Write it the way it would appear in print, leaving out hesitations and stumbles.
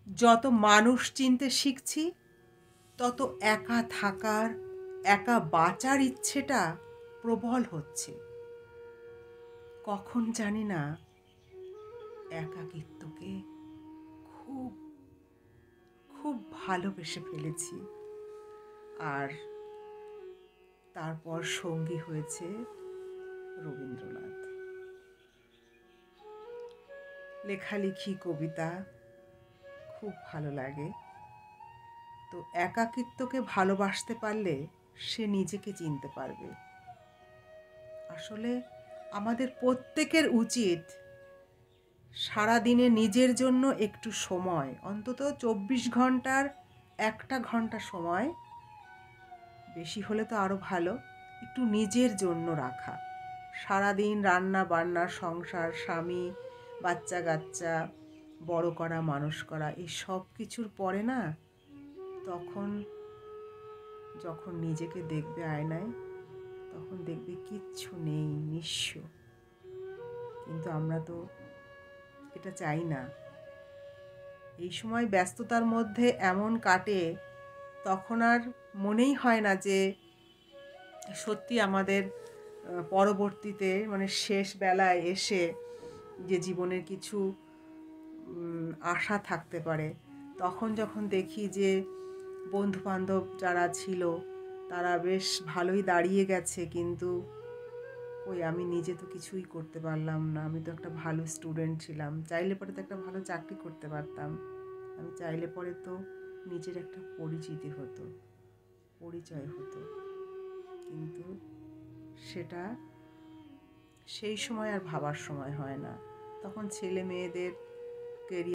যত মানুষ চিনতে শিখছি, তত একা থাকার, একা বাঁচার ইচ্ছেটা প্রবল হচ্ছে। কখন জানি না একাকিত্বকে খুব, খুব ভালোবেসে ফেলেছি। আর তারপর সঙ্গী হয়েছে রবীন্দ্রনাথ। লেখালেখি, কবিতা খুব ভালো লাগে। তো একাকিত্বকে ভালোবাসতে পারলে সে নিজেকে চিনতে পারবে। আসলে আমাদের প্রত্যেকের উচিত সারাদিনে নিজের জন্য একটু সময়, অন্তত ২৪ ঘন্টার ১টা ঘন্টা সময়, বেশি হলে তো আরও ভালো, একটু নিজের জন্য রাখা। সারাদিন রান্না বান্না, সংসার, স্বামী, বাচ্চা কাচ্চা, বড় করা, মানুষ করা, এই সব কিছুর পরে না, তখন যখন নিজেকে দেখবে আয়নায়, তখন দেখবে কিচ্ছু নেই, নিঃস্ব। কিন্তু আমরা তো এটা চাই না। এই সময় ব্যস্ততার মধ্যে এমন কাটে, তখন আর মনেই হয় না যে সত্যি আমাদের পরবর্তীতে, মানে শেষ বেলায় এসে যে জীবনের কিছু আশা থাকতে পারে। তখন যখন দেখি যে বন্ধুবান্ধব যারা ছিল তারা বেশ ভালোই দাঁড়িয়ে গেছে, কিন্তু ওই আমি নিজে তো কিছুই করতে পারলাম না। আমি তো একটা ভালো স্টুডেন্ট ছিলাম, চাইলে পরে তো একটা ভালো চাকরি করতে পারতাম। আমি চাইলে পরে তো নিজের একটা পরিচিতি হতো, পরিচয় হতো, কিন্তু সেটা সেই সময় আর ভাবার সময় হয় না। তখন ছেলে মেয়েদের কেরিয়ার